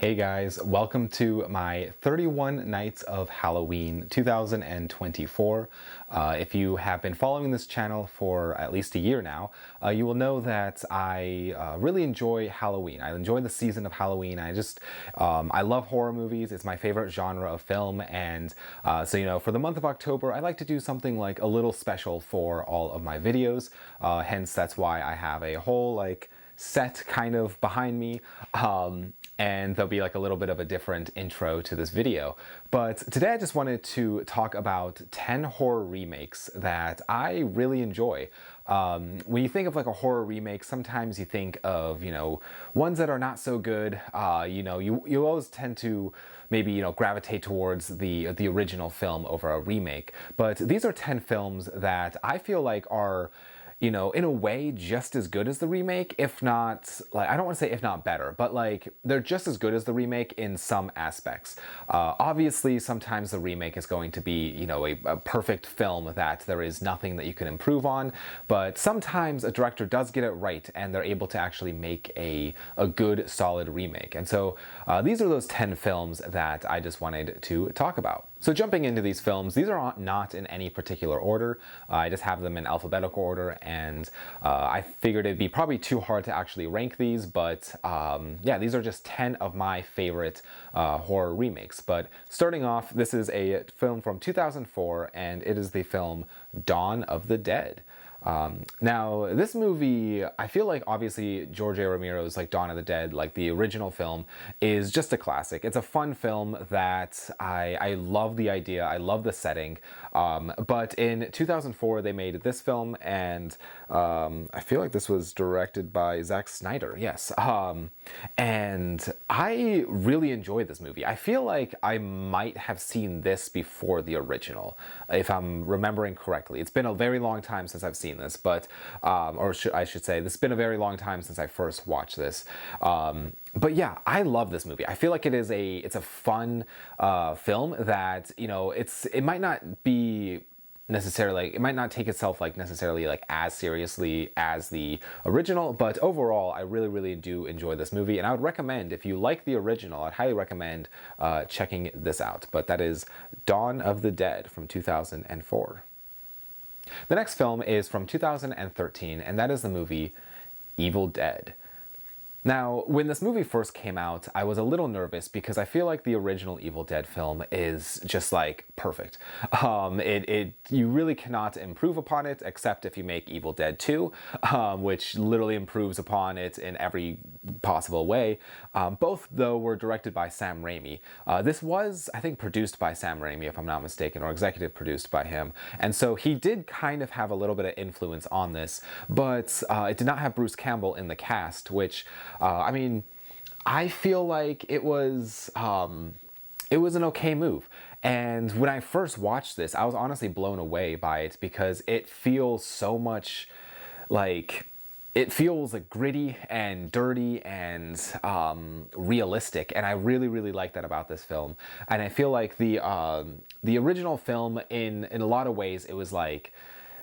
Hey guys, welcome to my 31 Nights of Halloween 2024. If you have been following this channel for at least a year now, you will know that I really enjoy Halloween. I enjoy the season of Halloween. I love horror movies. It's my favorite genre of film, and so for the month of October, I like to do something like a little special for all of my videos. Hence, that's why I have a whole set kind of behind me. And there'll be like a little bit of a different intro to this video. But today I just wanted to talk about 10 horror remakes that I really enjoy. When you think of like a horror remake, sometimes you think of, ones that are not so good. You always tend to maybe, gravitate towards the original film over a remake. But these are 10 films that I feel like are in a way just as good as the remake, if not, I don't want to say if not better, but they're just as good as the remake in some aspects. Obviously, sometimes the remake is going to be, a perfect film that there is nothing that you can improve on, but sometimes a director does get it right and they're able to actually make a good, solid remake. And so these are those 10 films that I just wanted to talk about. So jumping into these films, these are not in any particular order. I just have them in alphabetical order, and I figured it'd be probably too hard to actually rank these, but yeah, these are just 10 of my favorite horror remakes. But starting off, this is a film from 2004, and it is the film Dawn of the Dead. Now, this movie, I feel like obviously George A. Romero's Dawn of the Dead, the original film, is just a classic. It's a fun film that I love the idea, I love the setting, but in 2004 they made this film, and I feel like this was directed by Zack Snyder, yes, and I really enjoyed this movie. I feel like I might have seen this before the original, if I'm remembering correctly. It's been a very long time since I've seen this, but I should say, this has been a very long time since I first watched this. But yeah, I love this movie. I feel like it's a fun film that it might not be necessarily, it might not take itself necessarily as seriously as the original, but overall I really do enjoy this movie, and I would recommend, if you like the original, I'd highly recommend checking this out. But that is Dawn of the Dead from 2004. The next film is from 2013, and that is the movie Evil Dead. Now, when this movie first came out, I was a little nervous because I feel like the original Evil Dead film is just perfect. You really cannot improve upon it, except if you make Evil Dead 2, which literally improves upon it in every possible way. Both, though, were directed by Sam Raimi. This was, I think, produced by Sam Raimi, if I'm not mistaken, or executive produced by him. And so he did kind of have a little bit of influence on this, but it did not have Bruce Campbell in the cast, which I feel like it was an okay move. And when I first watched this, I was honestly blown away by it because it feels so much it feels gritty and dirty and realistic, and I really like that about this film. And I feel like the original film, in a lot of ways, it was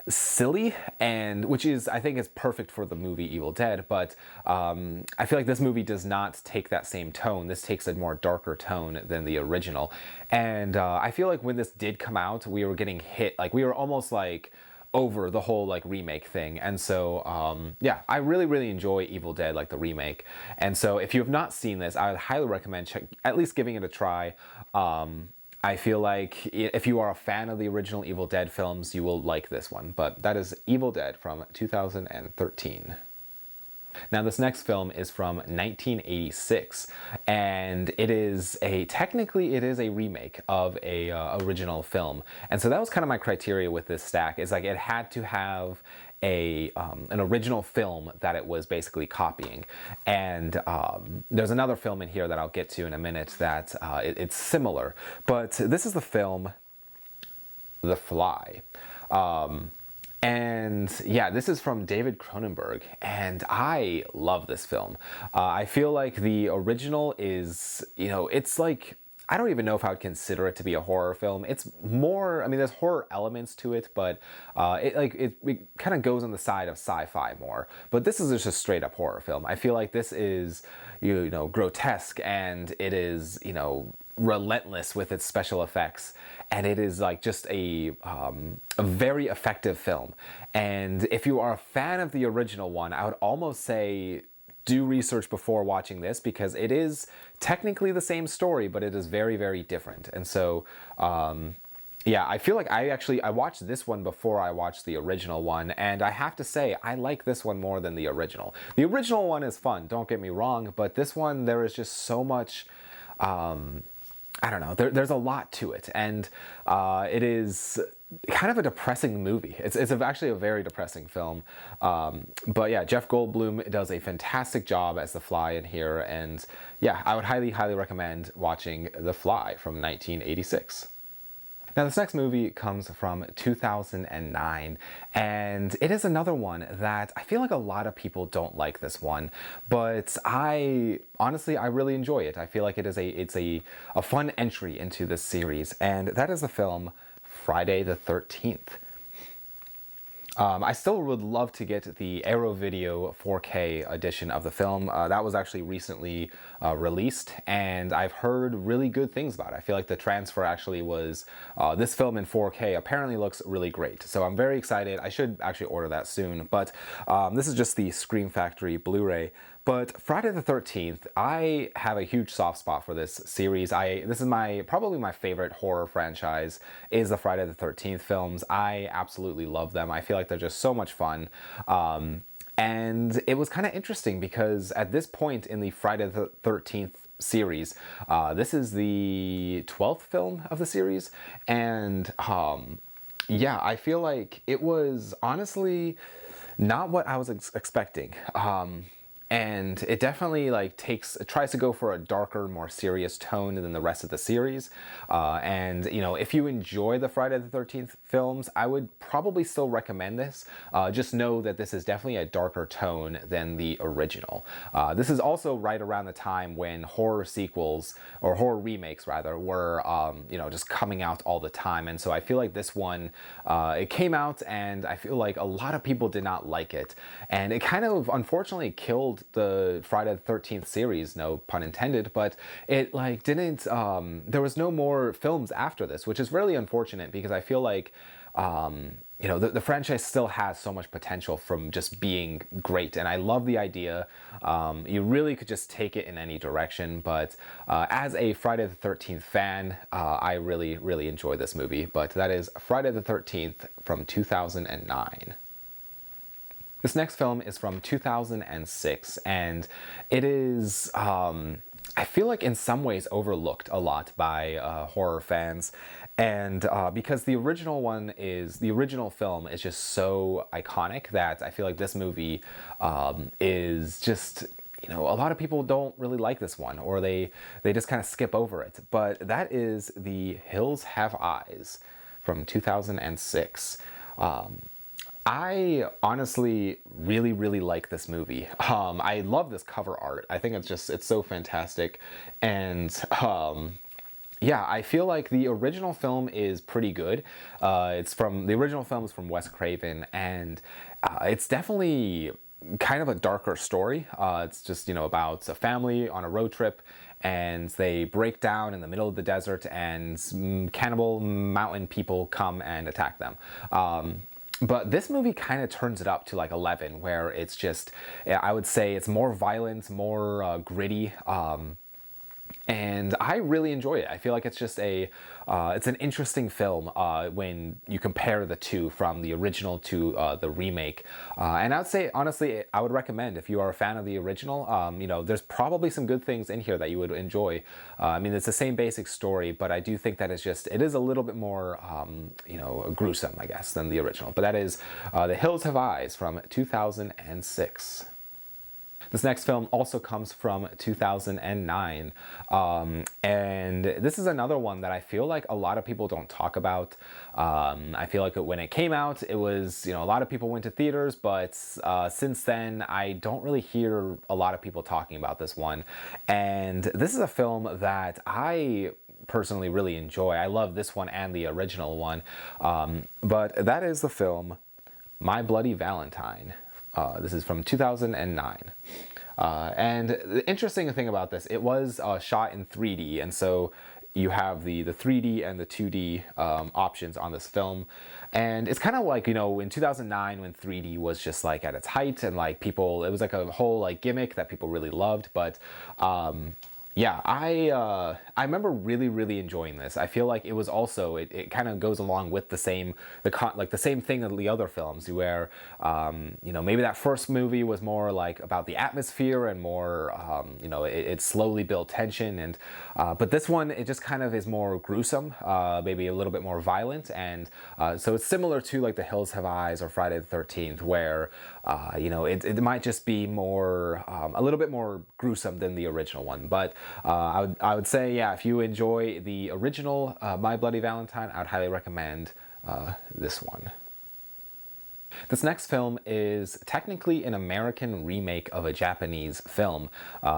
silly, and which is, I think, is perfect for the movie Evil Dead, but I feel like this movie does not take that same tone. This takes a more darker tone than the original, and I feel like when this did come out, we were getting hit, we were almost over the whole remake thing. And so yeah, I really enjoy Evil Dead, the remake. And so if you have not seen this, I would highly recommend at least giving it a try. I feel like if you are a fan of the original Evil Dead films, you will like this one. But that is Evil Dead from 2013. Now, this next film is from 1986, and technically it is a remake of a original film. And so that was kind of my criteria with this stack, is it had to have an original film that it was basically copying. And there's another film in here that I'll get to in a minute that it's similar. But this is the film The Fly. And yeah, this is from David Cronenberg, and I love this film. I feel like the original is, it's I don't even know if I would consider it to be a horror film. It's more, I mean, there's horror elements to it, but it kind of goes on the side of sci-fi more. But this is just a straight up horror film. I feel like this is, you know, grotesque, and it is, you know, relentless with its special effects, and it is like just a very effective film. And if you are a fan of the original one, I would almost say do research before watching this, because it is technically the same story, but it is very, very different. And so yeah, I feel like I watched this one before I watched the original one, and I have to say I like this one more than the original. The original one is fun, don't get me wrong, but this one, there is just so much I don't know, there's a lot to it, and it is kind of a depressing movie. It's actually a very depressing film. But yeah, Jeff Goldblum does a fantastic job as the Fly in here, and yeah, I would highly, highly recommend watching The Fly from 1986. Now, this next movie comes from 2009, and it is another one that I feel like a lot of people don't like this one, but honestly, I really enjoy it. I feel like it's a fun entry into this series, and that is the film Friday the 13th. I still would love to get the Arrow Video 4K edition of the film. That was actually recently released, and I've heard really good things about it. I feel like the transfer actually was, this film in 4K apparently looks really great. So I'm very excited. I should actually order that soon, but this is just the Scream Factory Blu-ray. But Friday the 13th, I have a huge soft spot for this series. This is probably my favorite horror franchise, is the Friday the 13th films. I absolutely love them. I feel like they're just so much fun. And it was kind of interesting because at this point in the Friday the 13th series, this is the 12th film of the series, and yeah, I feel like it was honestly not what I was expecting. And it definitely tries to go for a darker, more serious tone than the rest of the series. And you know, if you enjoy the Friday the 13th films, I would probably still recommend this. Just know that this is definitely a darker tone than the original. This is also right around the time when horror sequels, or horror remakes rather, were you know, just coming out all the time. And so I feel like this one, it came out, and I feel like a lot of people did not like it, and it kind of unfortunately killed the Friday the 13th series, no pun intended, but it didn't, there was no more films after this, which is really unfortunate, because I feel like you know, the franchise still has so much potential from just being great, and I love the idea. You really could just take it in any direction, but as a Friday the 13th fan, I really, really enjoy this movie. But that is Friday the 13th from 2009. This next film is from 2006, and it is, I feel like in some ways overlooked a lot by horror fans, and because the original film is just so iconic that I feel like this movie is just, you know, a lot of people don't really like this one, or they just kind of skip over it. But that is The Hills Have Eyes from 2006. I honestly really, really like this movie. I love this cover art. I think it's so fantastic. And yeah, I feel like the original film is pretty good. The original film is from Wes Craven, and it's definitely kind of a darker story. It's just, you know, about a family on a road trip, and they break down in the middle of the desert, and cannibal mountain people come and attack them. But this movie kind of turns it up to 11, where it's just, I would say it's more violent, more gritty, and I really enjoy it. I feel like it's just it's an interesting film when you compare the two, from the original to the remake. And I would say, honestly, I would recommend, if you are a fan of the original, you know, there's probably some good things in here that you would enjoy. I mean, it's the same basic story, but I do think that it is a little bit more, you know, gruesome, I guess, than the original. But that is The Hills Have Eyes from 2006. This next film also comes from 2009, and this is another one that I feel like a lot of people don't talk about. I feel like when it came out, it was, you know, a lot of people went to theaters, but since then, I don't really hear a lot of people talking about this one. And this is a film that I personally really enjoy. I love this one and the original one. But that is the film My Bloody Valentine. This is from 2009. And the interesting thing about this, it was shot in 3D, and so you have the 3D and the 2D options on this film. And it's kind of like, you know, in 2009 when 3D was just like at its height, and like people, it was like a whole like gimmick that people really loved. But yeah, I remember really enjoying this. I feel like it was also, it kind of goes along with the same thing of the other films, where you know, maybe that first movie was more like about the atmosphere and more you know, it slowly built tension, and but this one, it just kind of is more gruesome, maybe a little bit more violent, and so it's similar to like The Hills Have Eyes or Friday the 13th, where you know, it might just be more a little bit more gruesome than the original one. But I would say, yeah, if you enjoy the original My Bloody Valentine, I would highly recommend this one. This next film is technically an American remake of a Japanese film.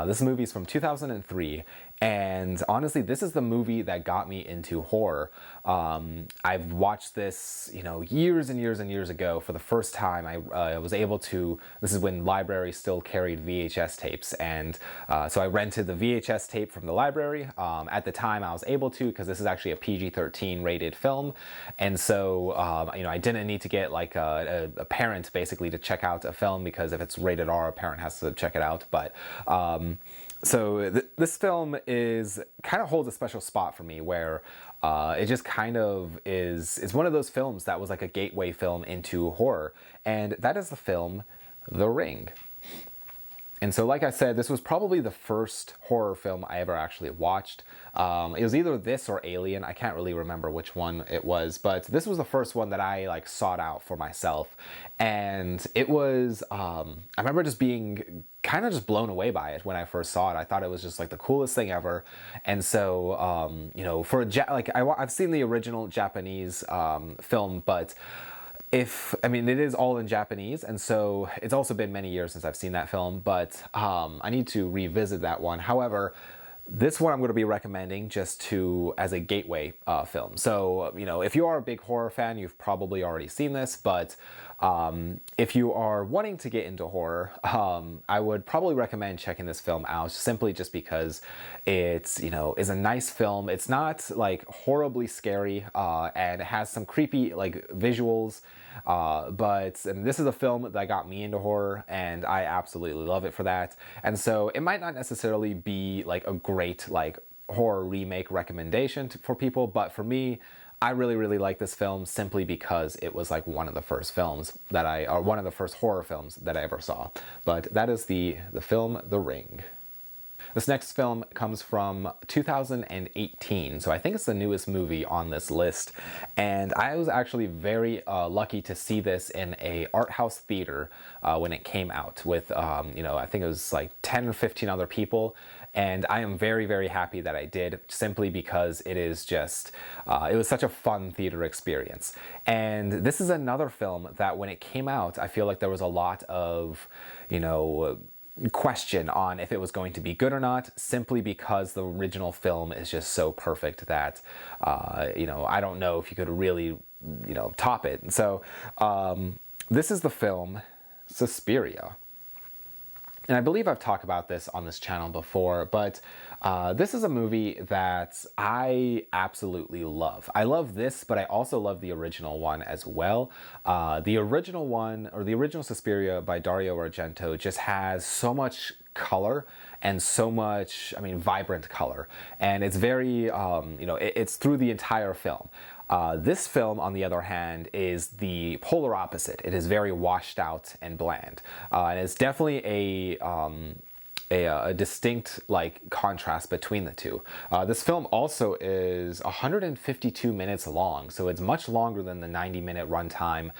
This movie is from 2003, and honestly, this is the movie that got me into horror. I've watched this, you know, years and years ago for the first time. I was able to, this is when libraries still carried VHS tapes, and so I rented the VHS tape from the library. At the time I was able to, because this is actually a PG-13 rated film, and so you know, I didn't need to get like a parent basically to check out a film, because if it's rated R, a parent has to check it out. But so this film is kind of holds a special spot for me, where it just kind of is one of those films that was like a gateway film into horror, and that is the film The Ring. And so, like I said, this was probably the first horror film I ever actually watched. It was either this or Alien. I can't really remember which one it was, but this was the first one that I like sought out for myself. And it was, I remember just being kind of just blown away by it when I first saw it. I thought it was just like the coolest thing ever. And so, you know, for I've seen the original Japanese film, but I mean, it is all in Japanese, and so it's also been many years since I've seen that film, but I need to revisit that one. However, this one I'm going to be recommending just as a gateway film. So, you know, if you are a big horror fan, you've probably already seen this, but if you are wanting to get into horror, I would probably recommend checking this film out, simply just because it's, you know, is a nice film. It's not like horribly scary, and it has some creepy like visuals. But this is a film that got me into horror, and I absolutely love it for that. And so it might not necessarily be like a great like horror remake recommendation for people, but for me, I really like this film simply because it was like one of the first films that or one of the first horror films that I ever saw. But that is the film The Ring. This next film comes from 2018, so I think it's the newest movie on this list, and I was actually very lucky to see this in a art house theater when it came out with, you know, I think it was like 10 or 15 other people, and I am very happy that I did, simply because it is just, it was such a fun theater experience. And this is another film that when it came out, I feel like there was a lot of, you know, question on if it was going to be good or not, simply because the original film is just so perfect that you know, I don't know if you could really, you know, top it. And so this is the film Suspiria. And I believe I've talked about this on this channel before, but this is a movie that I absolutely love. I love this, but I also love the original one as well. The original one, or the original Suspiria by Dario Argento, just has so much color and so much, I mean, vibrant color. And it's very, you know, it's through the entire film. This film, on the other hand, is the polar opposite. It is very washed out and bland. And it's definitely a distinct like contrast between the two. This film also is 152 minutes long, so it's much longer than the 90-minute runtime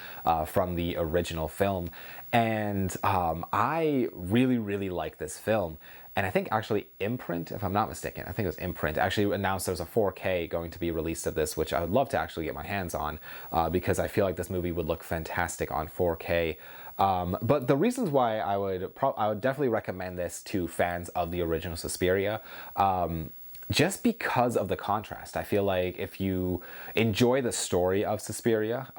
from the original film. And I really like this film. And I think actually Imprint, if I'm not mistaken, I think it was Imprint, actually announced there's a 4K going to be released of this, which I would love to actually get my hands on, because I feel like this movie would look fantastic on 4K. But the reasons why I would definitely recommend this to fans of the original Suspiria. just because of the contrast. I feel like if you enjoy the story of Suspiria,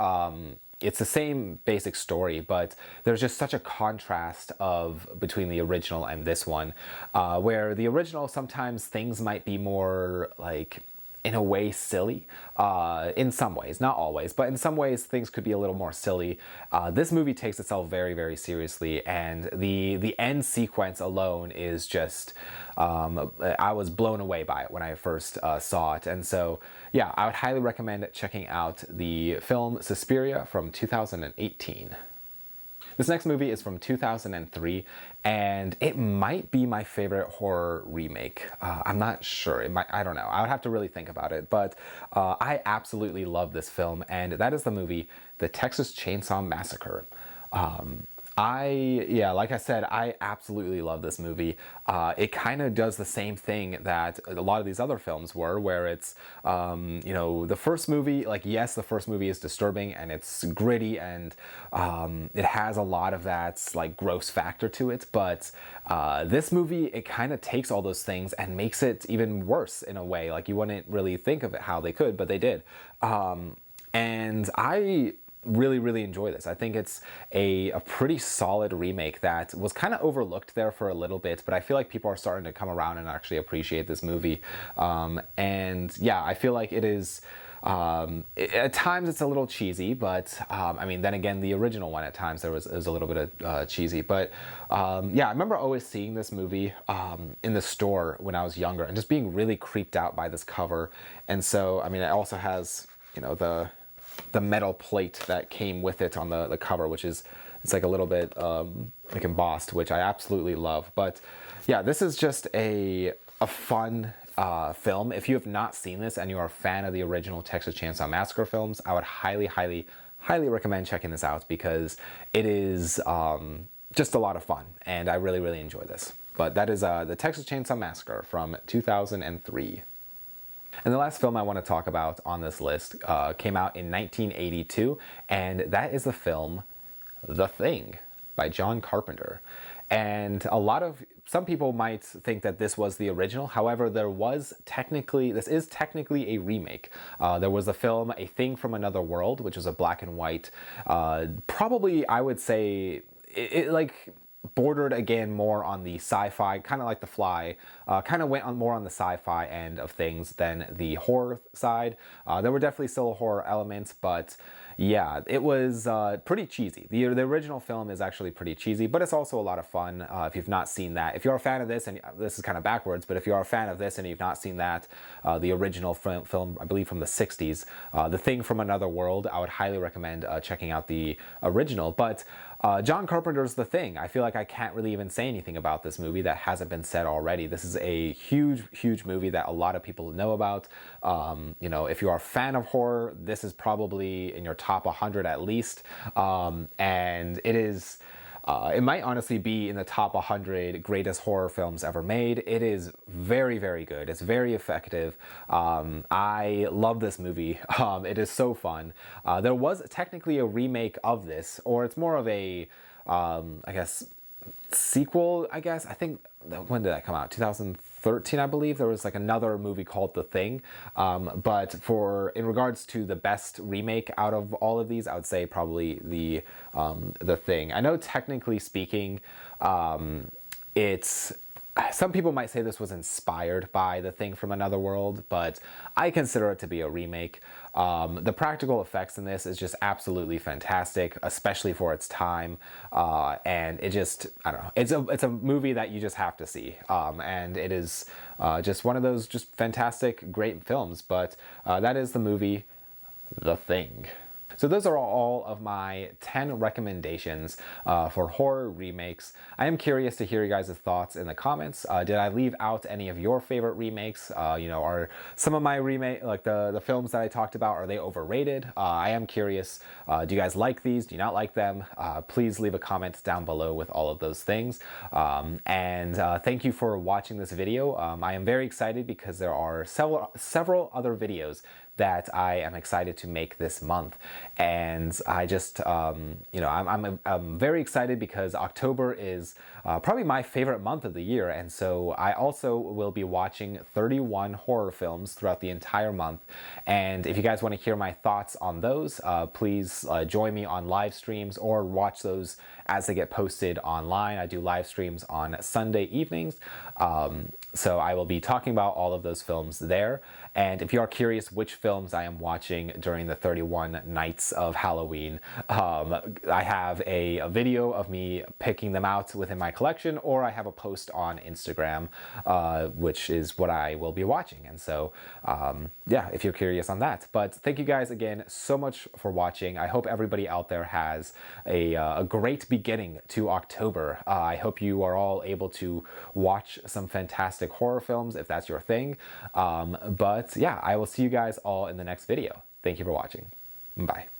it's the same basic story, but there's just such a contrast of between the original and this one, where the original sometimes things might be more like in a way silly, in some ways, not always, but in some ways things could be a little more silly. This movie takes itself very, very seriously, and the end sequence alone is just, I was blown away by it when I first saw it. And so yeah, I would highly recommend checking out the film Suspiria from 2018. This next movie is from 2003, and it might be my favorite horror remake. I'm not sure. I don't know. I would have to really think about it, but I absolutely love this film, and that is the movie The Texas Chainsaw Massacre. Like I said, I absolutely love this movie. It kind of does the same thing that a lot of these other films were, where it's, the first movie, like, yes, the first movie is disturbing and it's gritty and it has a lot of that, like, gross factor to it, but this movie, it kind of takes all those things and makes it even worse in a way. Like, you wouldn't really think of it how they could, but they did. And I really, really enjoy this. I think it's a pretty solid remake that was kind of overlooked there for a little bit, but I feel like people are starting to come around and actually appreciate this movie. And yeah, I feel like it is, at times it's a little cheesy, but I mean, then again, the original one at times there was a little bit of cheesy, but yeah, I remember always seeing this movie in the store when I was younger and just being really creeped out by this cover. And so, I mean, it also has, the metal plate that came with it on the cover, which is, it's like a little bit like embossed, which I absolutely love. But yeah, this is just a fun film. If you have not seen this and you are a fan of the original Texas Chainsaw Massacre films, I would highly, highly, highly recommend checking this out, because it is just a lot of fun, and I really, really enjoy this. But that is the Texas Chainsaw Massacre from 2003. And the last film I want to talk about on this list came out in 1982, and that is the film The Thing by John Carpenter. And some people might think that this was the original. However, this is technically a remake. There was the film A Thing from Another World, which was a black and white, probably I would say, it like bordered again more on the sci-fi, kind of like The Fly, kind of went on more on the sci-fi end of things than the horror side. There were definitely still horror elements, but yeah, it was pretty cheesy. The original film is actually pretty cheesy, but it's also a lot of fun. If you've not seen that, if you're a fan of this, and this is kind of backwards, but if you're a fan of this and you've not seen that, the original film, I believe from the 60s, The Thing from Another World, I would highly recommend checking out the original. But John Carpenter's The Thing, I feel like I can't really even say anything about this movie that hasn't been said already. This is a huge, huge movie that a lot of people know about. If you are a fan of horror, this is probably in your top 100 at least. And it is, it might honestly be in the top 100 greatest horror films ever made. It is very, very good. It's very effective. I love this movie. It is so fun. There was technically a remake of this, or it's more of a, I guess, sequel, I guess. I think, when did that come out? 2013, I believe. There was like another movie called The Thing. But in regards to the best remake out of all of these, I would say probably the Thing. I know technically speaking, some people might say this was inspired by The Thing from Another World, but I consider it to be a remake. The practical effects in this is just absolutely fantastic, especially for its time. And it just, I don't know, it's a movie that you just have to see. And it is just one of those just fantastic, great films. But that is the movie The Thing. So those are all of my 10 recommendations for horror remakes. I am curious to hear you guys' thoughts in the comments. Did I leave out any of your favorite remakes? Are some of my like the films that I talked about, are they overrated? I am curious. Do you guys like these? Do you not like them? Please leave a comment down below with all of those things. And thank you for watching this video. I am very excited because there are several other videos that I am excited to make this month. And I just, I'm very excited because October is probably my favorite month of the year. And so I also will be watching 31 horror films throughout the entire month. And if you guys want to hear my thoughts on those, please join me on live streams or watch those as they get posted online. I do live streams on Sunday evenings. So I will be talking about all of those films there. And if you are curious which films I am watching during the 31 nights of Halloween, I have a video of me picking them out within my collection, or I have a post on Instagram, which is what I will be watching. And so, yeah, if you're curious on that. But thank you guys again so much for watching. I hope everybody out there has a great beginning to October. I hope you are all able to watch some fantastic horror films if that's your thing. But yeah, I will see you guys all in the next video. Thank you for watching. Bye.